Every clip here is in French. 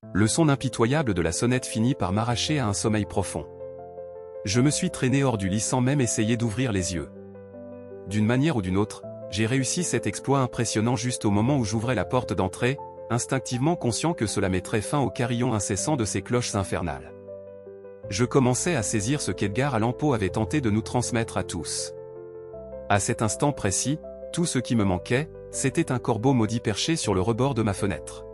Le son impitoyable de la sonnette finit par m'arracher à un sommeil profond. Je me suis traîné hors du lit sans même essayer d'ouvrir les yeux. D'une manière ou d'une autre, j'ai réussi cet exploit impressionnant juste au moment où j'ouvrais la porte d'entrée, instinctivement conscient que cela mettrait fin au carillon incessant de ces cloches infernales. Je commençais à saisir ce qu'Edgar Allan Poe avait tenté de nous transmettre à tous. À cet instant précis, tout ce qui me manquait, c'était un corbeau maudit perché sur le rebord de ma fenêtre.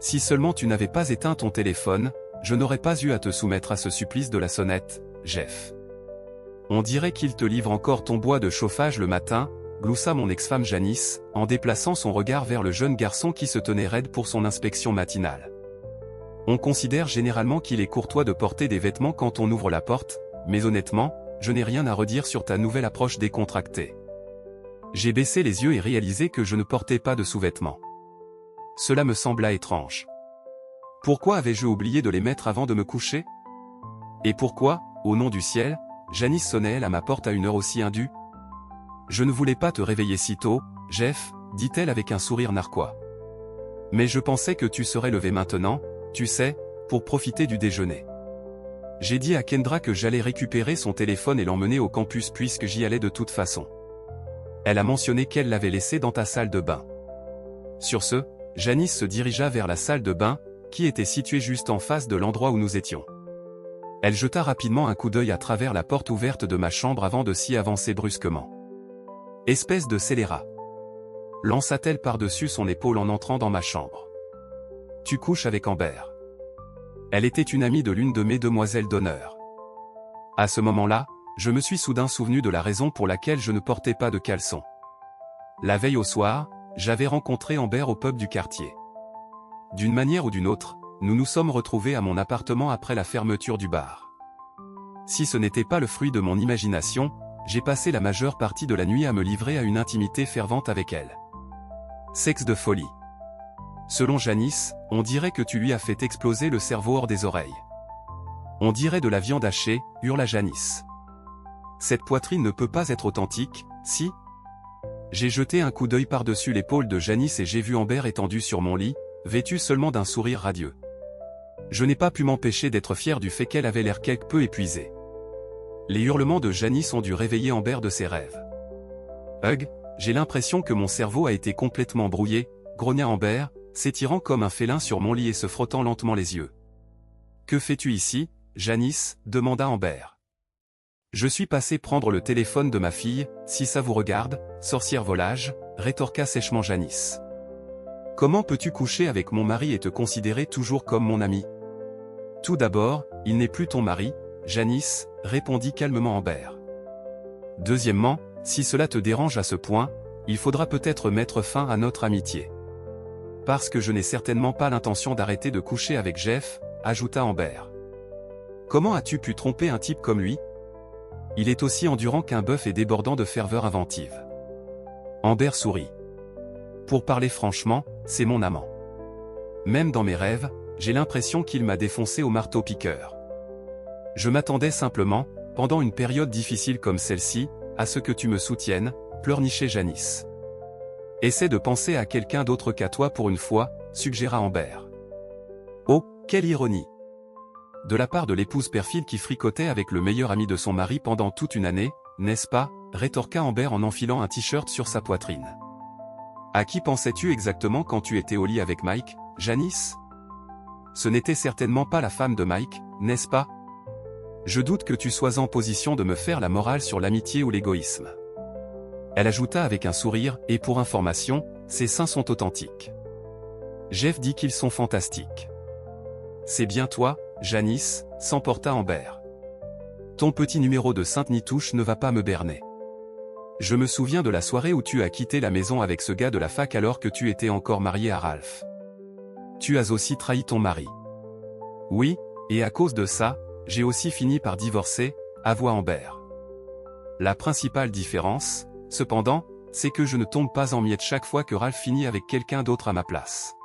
Si seulement tu n'avais pas éteint ton téléphone, je n'aurais pas eu à te soumettre à ce supplice de la sonnette, Jeff. On dirait qu'il te livre encore ton bois de chauffage le matin, gloussa mon ex-femme Janice, en déplaçant son regard vers le jeune garçon qui se tenait raide pour son inspection matinale. On considère généralement qu'il est courtois de porter des vêtements quand on ouvre la porte, mais honnêtement, je n'ai rien à redire sur ta nouvelle approche décontractée. J'ai baissé les yeux et réalisé que je ne portais pas de sous-vêtements. Cela me sembla étrange. Pourquoi avais-je oublié de les mettre avant de me coucher? Et pourquoi, au nom du ciel, Janice sonnait-elle à ma porte à une heure aussi indue? Je ne voulais pas te réveiller si tôt, Jeff, dit-elle avec un sourire narquois. Mais je pensais que tu serais levé maintenant, tu sais, pour profiter du déjeuner. J'ai dit à Kendra que j'allais récupérer son téléphone et l'emmener au campus puisque j'y allais de toute façon. Elle a mentionné qu'elle l'avait laissé dans ta salle de bain. Sur ce, Janice se dirigea vers la salle de bain, qui était située juste en face de l'endroit où nous étions. Elle jeta rapidement un coup d'œil à travers la porte ouverte de ma chambre avant de s'y avancer brusquement. Espèce de scélérat, lança-t-elle par-dessus son épaule en entrant dans ma chambre. Tu couches avec Amber. Elle était une amie de l'une de mes demoiselles d'honneur. À ce moment-là, je me suis soudain souvenu de la raison pour laquelle je ne portais pas de caleçon. La veille au soir, j'avais rencontré Amber au pub du quartier. D'une manière ou d'une autre, nous nous sommes retrouvés à mon appartement après la fermeture du bar. Si ce n'était pas le fruit de mon imagination, j'ai passé la majeure partie de la nuit à me livrer à une intimité fervente avec elle. Sexe de folie. Selon Janice, on dirait que tu lui as fait exploser le cerveau hors des oreilles. On dirait de la viande hachée, hurla Janice. Cette poitrine ne peut pas être authentique, si? J'ai jeté un coup d'œil par-dessus l'épaule de Janice et j'ai vu Amber étendue sur mon lit, vêtue seulement d'un sourire radieux. Je n'ai pas pu m'empêcher d'être fier du fait qu'elle avait l'air quelque peu épuisée. Les hurlements de Janice ont dû réveiller Amber de ses rêves. Hug, j'ai l'impression que mon cerveau a été complètement brouillé, grogna Amber, s'étirant comme un félin sur mon lit et se frottant lentement les yeux. Que fais-tu ici, Janice, demanda Amber. Je suis passé prendre le téléphone de ma fille, si ça vous regarde, sorcière volage, rétorqua sèchement Janice. Comment peux-tu coucher avec mon mari et te considérer toujours comme mon ami? Tout d'abord, il n'est plus ton mari, Janice, répondit calmement Amber. Deuxièmement, si cela te dérange à ce point, il faudra peut-être mettre fin à notre amitié. Parce que je n'ai certainement pas l'intention d'arrêter de coucher avec Jeff, ajouta Amber. Comment as-tu pu tromper un type comme lui? Il est aussi endurant qu'un bœuf et débordant de ferveur inventive. Amber sourit. Pour parler franchement, c'est mon amant. Même dans mes rêves, j'ai l'impression qu'il m'a défoncé au marteau-piqueur. Je m'attendais simplement, pendant une période difficile comme celle-ci, à ce que tu me soutiennes, pleurnichait Janice. Essaie de penser à quelqu'un d'autre qu'à toi pour une fois, suggéra Amber. Oh, quelle ironie! De la part de l'épouse perfide qui fricotait avec le meilleur ami de son mari pendant toute une année, n'est-ce pas, rétorqua Amber en enfilant un t-shirt sur sa poitrine. À qui pensais-tu exactement quand tu étais au lit avec Mike, Janice? Ce n'était certainement pas la femme de Mike, n'est-ce pas? Je doute que tu sois en position de me faire la morale sur l'amitié ou l'égoïsme. Elle ajouta avec un sourire, et pour information, ses seins sont authentiques. Jeff dit qu'ils sont fantastiques. C'est bien toi, Janice, s'emporta Amber. Ton petit numéro de Sainte-Nitouche ne va pas me berner. Je me souviens de la soirée où tu as quitté la maison avec ce gars de la fac alors que tu étais encore marié à Ralph. Tu as aussi trahi ton mari. Oui, et à cause de ça, j'ai aussi fini par divorcer, avoua Amber. La principale différence, cependant, c'est que je ne tombe pas en miettes chaque fois que Ralph finit avec quelqu'un d'autre à ma place.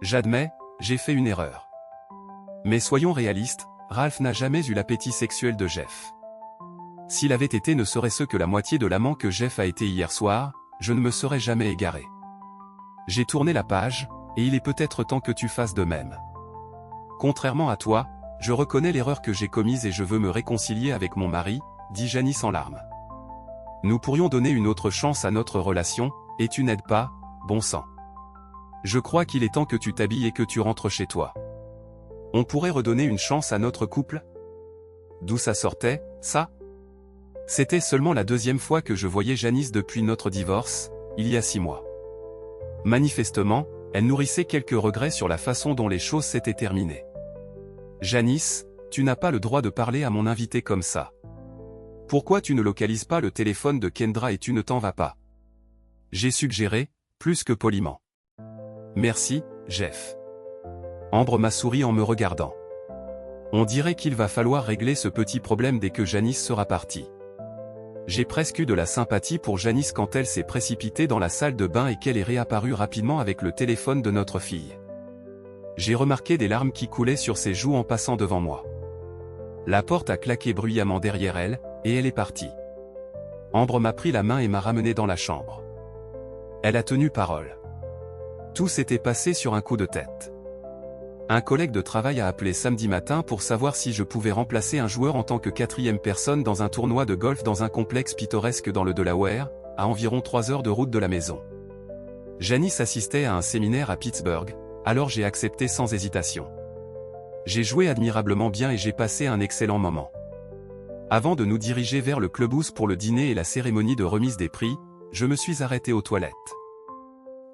J'admets, j'ai fait une erreur. Mais soyons réalistes, Ralph n'a jamais eu l'appétit sexuel de Jeff. S'il avait été ne serait-ce que la moitié de l'amant que Jeff a été hier soir, je ne me serais jamais égaré. J'ai tourné la page, et il est peut-être temps que tu fasses de même. Contrairement à toi, je reconnais l'erreur que j'ai commise et je veux me réconcilier avec mon mari, dit Janice en larmes. Nous pourrions donner une autre chance à notre relation, et tu n'aides pas, bon sang. Je crois qu'il est temps que tu t'habilles et que tu rentres chez toi. On pourrait redonner une chance à notre couple? D'où ça sortait, ça? C'était seulement la deuxième fois que je voyais Janice depuis notre divorce, il y a 6 mois. Manifestement, elle nourrissait quelques regrets sur la façon dont les choses s'étaient terminées. Janice, tu n'as pas le droit de parler à mon invité comme ça. Pourquoi tu ne localises pas le téléphone de Kendra et tu ne t'en vas pas? J'ai suggéré, plus que poliment. Merci, Jeff. Ambre m'a souri en me regardant. On dirait qu'il va falloir régler ce petit problème dès que Janice sera partie. J'ai presque eu de la sympathie pour Janice quand elle s'est précipitée dans la salle de bain et qu'elle est réapparue rapidement avec le téléphone de notre fille. J'ai remarqué des larmes qui coulaient sur ses joues en passant devant moi. La porte a claqué bruyamment derrière elle, et elle est partie. Ambre m'a pris la main et m'a ramené dans la chambre. Elle a tenu parole. Tout s'était passé sur un coup de tête. Un collègue de travail a appelé samedi matin pour savoir si je pouvais remplacer un joueur en tant que 4e personne dans un tournoi de golf dans un complexe pittoresque dans le Delaware, à environ 3 heures de route de la maison. Janice assistait à un séminaire à Pittsburgh, alors j'ai accepté sans hésitation. J'ai joué admirablement bien et j'ai passé un excellent moment. Avant de nous diriger vers le clubhouse pour le dîner et la cérémonie de remise des prix, je me suis arrêté aux toilettes.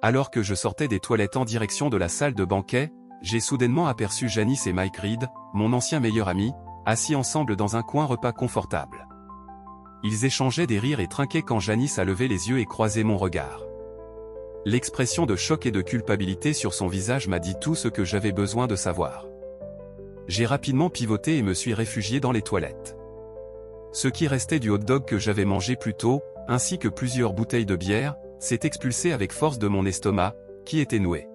Alors que je sortais des toilettes en direction de la salle de banquet, j'ai soudainement aperçu Janice et Mike Reed, mon ancien meilleur ami, assis ensemble dans un coin repas confortable. Ils échangeaient des rires et trinquaient quand Janice a levé les yeux et croisé mon regard. L'expression de choc et de culpabilité sur son visage m'a dit tout ce que j'avais besoin de savoir. J'ai rapidement pivoté et me suis réfugié dans les toilettes. Ce qui restait du hot-dog que j'avais mangé plus tôt, ainsi que plusieurs bouteilles de bière, s'est expulsé avec force de mon estomac, qui était noué.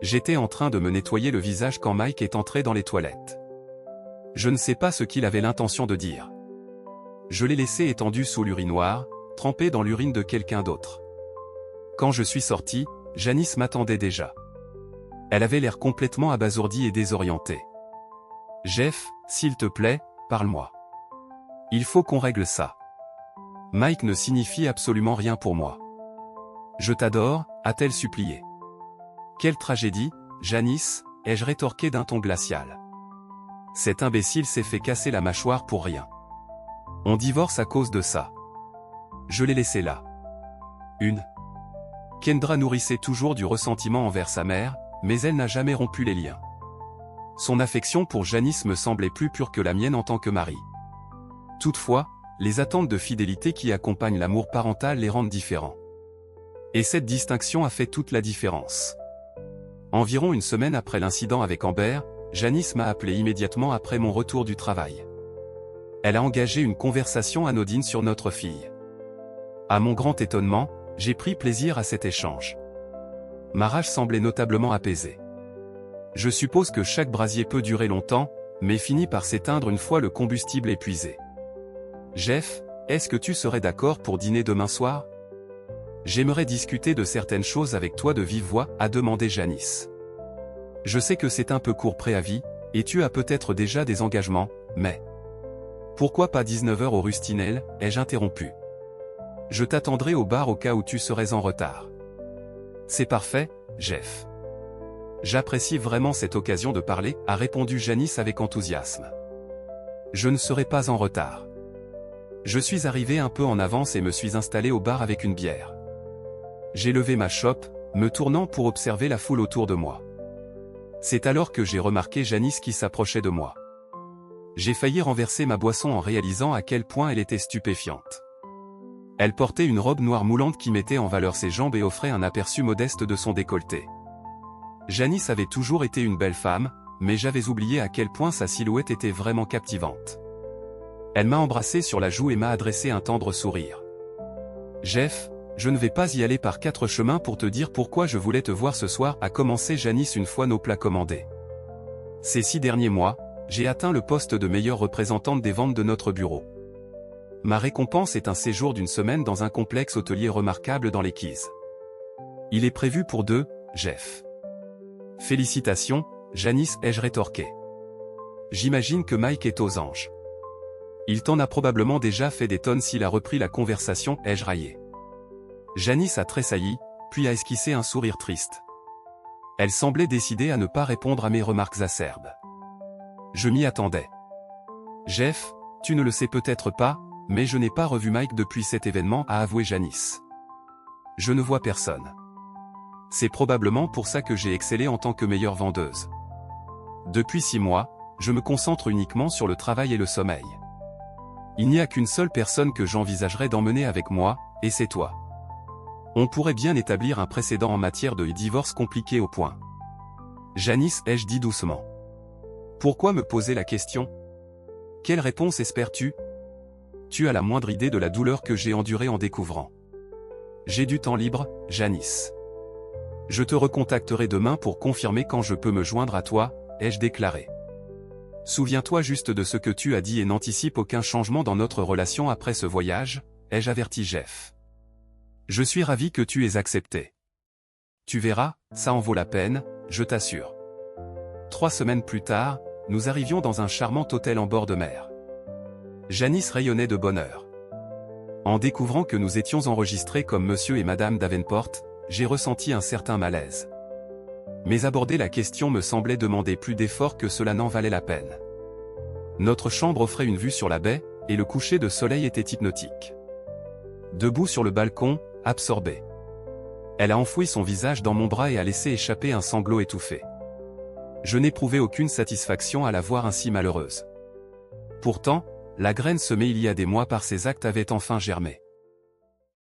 J'étais en train de me nettoyer le visage quand Mike est entré dans les toilettes. Je ne sais pas ce qu'il avait l'intention de dire. Je l'ai laissé étendu sous l'urinoir, trempé dans l'urine de quelqu'un d'autre. Quand je suis sorti, Janice m'attendait déjà. Elle avait l'air complètement abasourdie et désorientée. « Jeff, s'il te plaît, parle-moi. Il faut qu'on règle ça. » Mike ne signifie absolument rien pour moi. « Je t'adore », a-t-elle supplié. « Quelle tragédie, Janice », ai-je rétorqué d'un ton glacial. Cet imbécile s'est fait casser la mâchoire pour rien. On divorce à cause de ça. Je l'ai laissé là. Kendra nourrissait toujours du ressentiment envers sa mère, mais elle n'a jamais rompu les liens. Son affection pour Janice me semblait plus pure que la mienne en tant que mari. Toutefois, les attentes de fidélité qui accompagnent l'amour parental les rendent différents. Et cette distinction a fait toute la différence. Environ une semaine après l'incident avec Amber, Janice m'a appelé immédiatement après mon retour du travail. Elle a engagé une conversation anodine sur notre fille. À mon grand étonnement, j'ai pris plaisir à cet échange. Ma rage semblait notablement apaisée. Je suppose que chaque brasier peut durer longtemps, mais finit par s'éteindre une fois le combustible épuisé. Jeff, est-ce que tu serais d'accord pour dîner demain soir? J'aimerais discuter de certaines choses avec toi de vive voix, a demandé Janice. Je sais que c'est un peu court préavis, et tu as peut-être déjà des engagements, mais... Pourquoi pas 19h au Rustinel, ai-je interrompu. Je t'attendrai au bar au cas où tu serais en retard. C'est parfait, Jeff. J'apprécie vraiment cette occasion de parler, a répondu Janice avec enthousiasme. Je ne serai pas en retard. Je suis arrivé un peu en avance et me suis installé au bar avec une bière. J'ai levé ma chope, me tournant pour observer la foule autour de moi. C'est alors que j'ai remarqué Janice qui s'approchait de moi. J'ai failli renverser ma boisson en réalisant à quel point elle était stupéfiante. Elle portait une robe noire moulante qui mettait en valeur ses jambes et offrait un aperçu modeste de son décolleté. Janice avait toujours été une belle femme, mais j'avais oublié à quel point sa silhouette était vraiment captivante. Elle m'a embrassé sur la joue et m'a adressé un tendre sourire. Jeff, je ne vais pas y aller par 4 chemins pour te dire pourquoi je voulais te voir ce soir, a commencé Janice une fois nos plats commandés. Ces 6 derniers mois, j'ai atteint le poste de meilleure représentante des ventes de notre bureau. Ma récompense est un séjour d'1 semaine dans un complexe hôtelier remarquable dans les Keys. Il est prévu pour 2, Jeff. Félicitations, Janice, ai-je rétorqué. J'imagine que Mike est aux anges. Il t'en a probablement déjà fait des tonnes s'il a repris la conversation, ai-je raillé. Janice a tressailli, puis a esquissé un sourire triste. Elle semblait décidée à ne pas répondre à mes remarques acerbes. Je m'y attendais. Jeff, tu ne le sais peut-être pas, mais je n'ai pas revu Mike depuis cet événement, a avoué Janice. Je ne vois personne. C'est probablement pour ça que j'ai excellé en tant que meilleure vendeuse. Depuis 6 mois, je me concentre uniquement sur le travail et le sommeil. Il n'y a qu'une seule personne que j'envisagerais d'emmener avec moi, et c'est toi. On pourrait bien établir un précédent en matière de divorce compliqué au point. Janice, ai-je dit doucement. Pourquoi me poser la question? Quelle réponse espères-tu? Tu as la moindre idée de la douleur que j'ai endurée en découvrant. J'ai du temps libre, Janice. Je te recontacterai demain pour confirmer quand je peux me joindre à toi, ai-je déclaré. Souviens-toi juste de ce que tu as dit et n'anticipe aucun changement dans notre relation après ce voyage, ai-je averti Jeff. Je suis ravi que tu aies accepté. Tu verras, ça en vaut la peine, je t'assure. 3 semaines plus tard, nous arrivions dans un charmant hôtel en bord de mer. Janice rayonnait de bonheur. En découvrant que nous étions enregistrés comme Monsieur et Madame Davenport, j'ai ressenti un certain malaise. Mais aborder la question me semblait demander plus d'efforts que cela n'en valait la peine. Notre chambre offrait une vue sur la baie, et le coucher de soleil était hypnotique. Debout sur le balcon, absorbée. Elle a enfoui son visage dans mon bras et a laissé échapper un sanglot étouffé. Je n'éprouvais aucune satisfaction à la voir ainsi malheureuse. Pourtant, la graine semée il y a des mois par ses actes avait enfin germé.